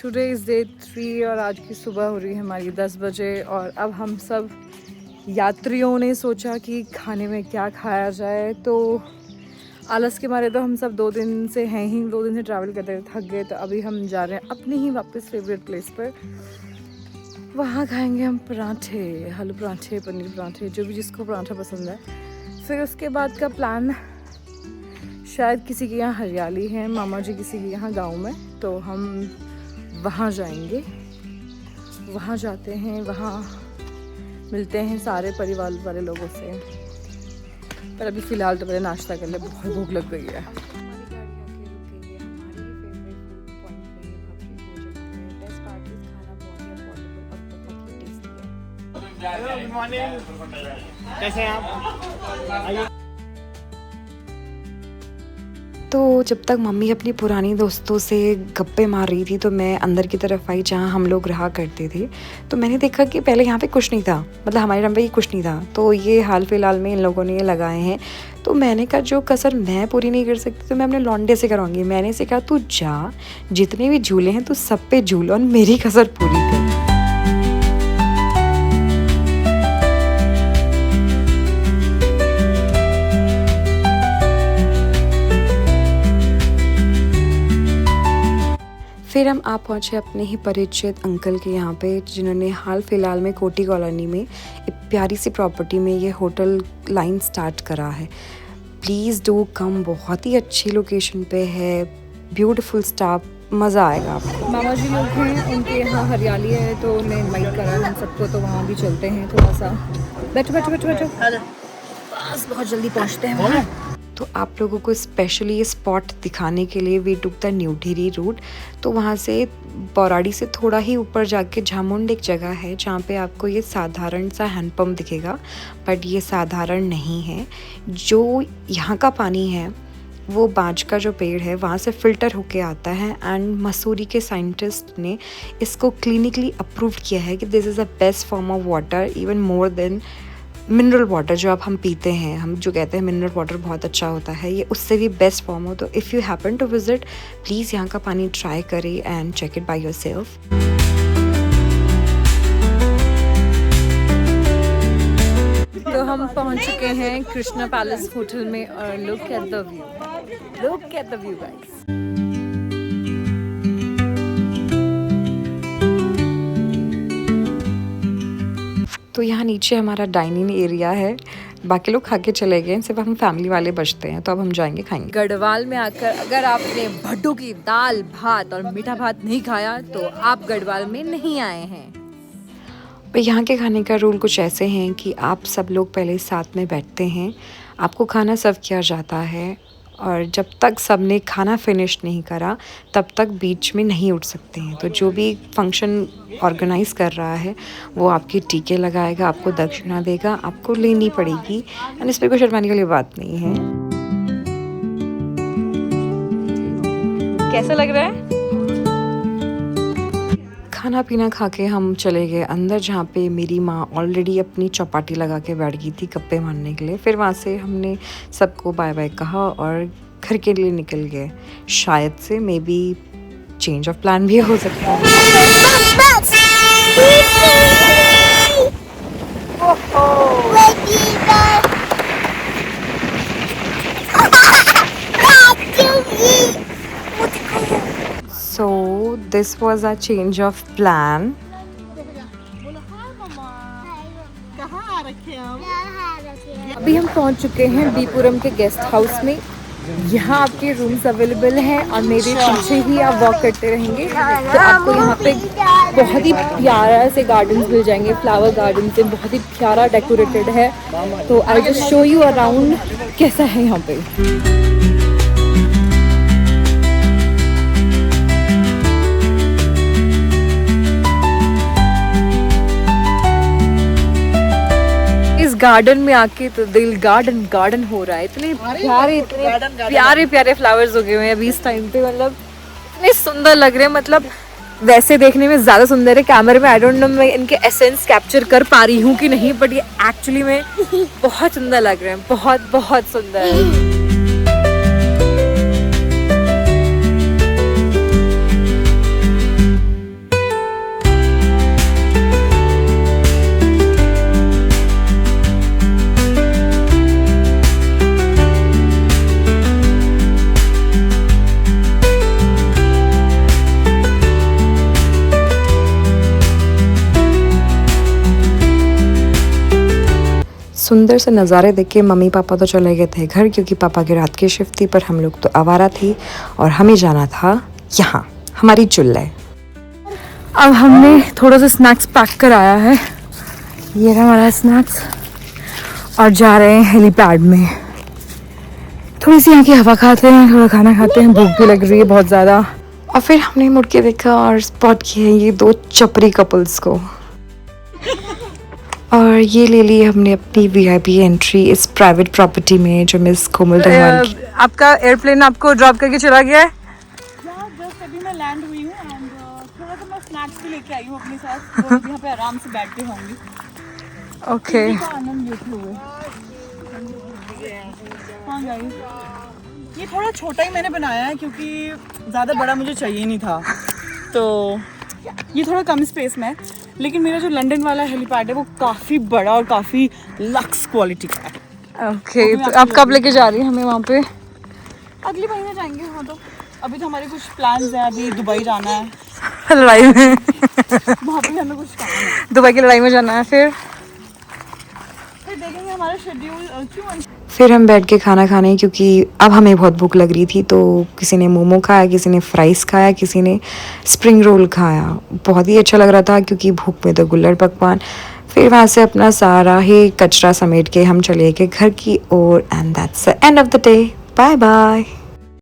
Today is day 3 और आज की सुबह हो रही है हमारी 10 बजे और अब हम सब यात्रियों ने सोचा कि खाने में क्या खाया जाए। तो आलस के मारे तो हम सब 2 दिन से हैं ही, 2 दिन से ट्रैवल करते थक गए। तो अभी हम जा रहे हैं अपनी ही वापस फेवरेट प्लेस पर। वहाँ खाएंगे हम पराठे, आलू पराठे, पनीर पराठे, जो भी जिसको पराठा पसंद है। फिर उसके बाद का प्लान, शायद किसी के यहाँ हरियाली है, मामा जी किसी के यहाँ गांव में, तो हम वहाँ जाएंगे। वहाँ जाते हैं, वहाँ मिलते हैं सारे परिवार वाले लोगों से। पर अभी फ़िलहाल तो पहले नाश्ता कर ले, बहुत भूख लग गई है। कैसे हैं आप? तो जब तक मम्मी अपनी पुरानी दोस्तों से गप्पे मार रही थी तो मैं अंदर की तरफ आई जहाँ हम लोग रहा करते थे। तो मैंने देखा कि पहले यहाँ पे कुछ नहीं था, मतलब हमारे टाइम पे ये कुछ नहीं था। तो ये हाल फिलहाल में इन लोगों ने ये लगाए हैं। तो मैंने कहा जो कसर मैं पूरी नहीं कर सकती तो मैं अपने लौंडे से कराऊंगी। मैंने इसे कहा तू जा, जितने भी झूले हैं तू सब पे झूल और मेरी कसर पूरी कर। फिर हम आ पहुँचे अपने ही परिचित अंकल के यहाँ पे, जिन्होंने हाल फिलहाल में कोटी कॉलोनी में एक प्यारी सी प्रॉपर्टी में ये होटल लाइन स्टार्ट करा है। प्लीज़ डू कम, बहुत ही अच्छी लोकेशन पे है, ब्यूटीफुल स्टाफ, मज़ा आएगा आपको। मामा जी लोग हैं, उनके यहाँ हरियाली है तो उन्हें इनवाइट करा हम सबको, तो वहाँ भी चलते हैं थोड़ा सा। बैठो बैठो बैठो बैठो, बस बहुत जल्दी पहुँचते हैं वहाँ। तो आप लोगों को स्पेशली ये स्पॉट दिखाने के लिए वी टुक द न्यूढेरी रूट। तो वहाँ से बौराड़ी से थोड़ा ही ऊपर जाके झामुंड एक जगह है जहाँ पे आपको ये साधारण सा हैंडपम्प दिखेगा, बट ये साधारण नहीं है। जो यहाँ का पानी है वो बांज का जो पेड़ है वहाँ से फ़िल्टर होके आता है। एंड मसूरी के साइंटिस्ट ने इसको क्लिनिकली अप्रूव किया है कि this is the best form of water, even more than mineral water जो आप हम पीते हैं। हम जो कहते हैं मिनरल वाटर बहुत अच्छा होता है, ये उससे भी बेस्ट फॉर्म हो। तो if you happen to visit, please यहाँ का पानी ट्राई करें and check it by yourself. तो हम पहुंच चुके हैं कृष्णा पैलेस होटल में और look at the view, look at the view guys. तो यहाँ नीचे हमारा डाइनिंग एरिया है, बाकी लोग खा के चले गए, सिर्फ हम फैमिली वाले बचते हैं। तो अब हम जाएंगे खाएंगे। गढ़वाल में आकर अगर आपने भड्डू की दाल भात और मीठा भात नहीं खाया तो आप गढ़वाल में नहीं आए हैं। पर यहाँ के खाने का रूल कुछ ऐसे हैं कि आप सब लोग पहले साथ में बैठते हैं, आपको खाना सर्व किया जाता है और जब तक सबने खाना फिनिश नहीं करा तब तक बीच में नहीं उठ सकते हैं। तो जो भी फंक्शन ऑर्गेनाइज़ कर रहा है वो आपके टीके लगाएगा, आपको दक्षिणा देगा, आपको लेनी पड़ेगी। एंड इस पर कोई शर्माने वाली बात नहीं है। कैसा लग रहा है? खाना पीना खा के हम चले गए अंदर, जहाँ पे मेरी माँ ऑलरेडी अपनी चौपाटी लगा के बैठ गई थी गप्पे मारने के लिए। फिर वहाँ से हमने सबको बाय बाय कहा और घर के लिए निकल गए। शायद से may be change of plan भी हो सकता है। So this was a change of plan. अभी हम पहुंच चुके हैं बीपुरम के गेस्ट हाउस में। यहाँ आपके रूम्स अवेलेबल हैं और मेरे पीछे ही आप वॉक करते रहेंगे तो आपको यहाँ पे बहुत ही प्यारा से गार्डन्स मिल जाएंगे, फ्लावर गार्डन से बहुत ही प्यारा डेकोरेटेड है। तो I just show you around कैसा है यहाँ पे। गार्डन में आके तो दिल गार्डन गार्डन हो रहा है। इतने प्यारे प्यारे फ्लावर्स उगे हुए हैं अभी इस टाइम पे, मतलब इतने सुंदर लग रहे हैं। मतलब वैसे देखने में ज़्यादा सुंदर है, कैमरे में आई डोंट नो मैं इनके एसेंस कैप्चर कर पा रही हूँ कि नहीं, बट ये एक्चुअली में बहुत सुंदर लग रहे हैं, बहुत बहुत सुंदर है। सुंदर से नज़ारे देख के मम्मी पापा तो चले गए थे घर, क्योंकि पापा की रात की शिफ्ट थी, पर हम लोग तो आवारा थी और हमें जाना था यहाँ हमारी चुल्ले। अब हमने थोड़ा सा स्नैक्स पैक कराया है, ये रहा हमारा स्नैक्स, और जा रहे हैं हेलीपैड में। थोड़ी सी यहाँ की हवा खाते हैं, थोड़ा खाना खाते हैं, भूख भी लग रही है बहुत ज़्यादा। और फिर हमने मुड़ के देखा और स्पॉट किया ये 2 चपरी कपल्स को, और ये ले ली हमने अपनी VIP एंट्री इस प्राइवेट प्रॉपर्टी में जो मिस कोमल रहमान की। आपका एयरप्लेन आपको ड्रॉप करके चला गया है? जस्ट अभी मैं लैंड हुई हूँ एंड थोड़ा सा मैं स्नैक्स भी लेके आई हूँ अपने साथ, तो यहाँ पे आराम से बैठ के होंगी, ओके। का आनंद लेते हुए। हाँ गाइस, ये थोड़ा छोटा ही मैंने बनाया है क्योंकि ज़्यादा बड़ा मुझे चाहिए नहीं था, तो ये थोड़ा कम स्पेस में है। लेकिन मेरा जो लंदन वाला हेलीपैड है वो काफ़ी बड़ा और काफ़ी लक्स क्वालिटी का है। ओके, तो आप कब लेके जा रही हैं हमें वहाँ पे? अगले महीने जाएंगे। हाँ, तो अभी तो हमारे कुछ प्लान्स हैं, अभी दुबई जाना है, लड़ाई में वहाँ पे हमें कुछ काम है, दुबई की लड़ाई में जाना है, फिर देखेंगे हमारा शेड्यूल क्यों। फिर हम बैठ के खाना खाने, क्योंकि अब हमें बहुत भूख लग रही थी, तो किसी ने मोमो खाया, किसी ने फ्राइज़ खाया, किसी ने स्प्रिंग रोल खाया। बहुत ही अच्छा लग रहा था क्योंकि भूख में तो गुल्लड़ पकवान। फिर वहाँ से अपना सारा ही कचरा समेट के हम चले गए घर की ओर, and that's the end of the day. Bye bye.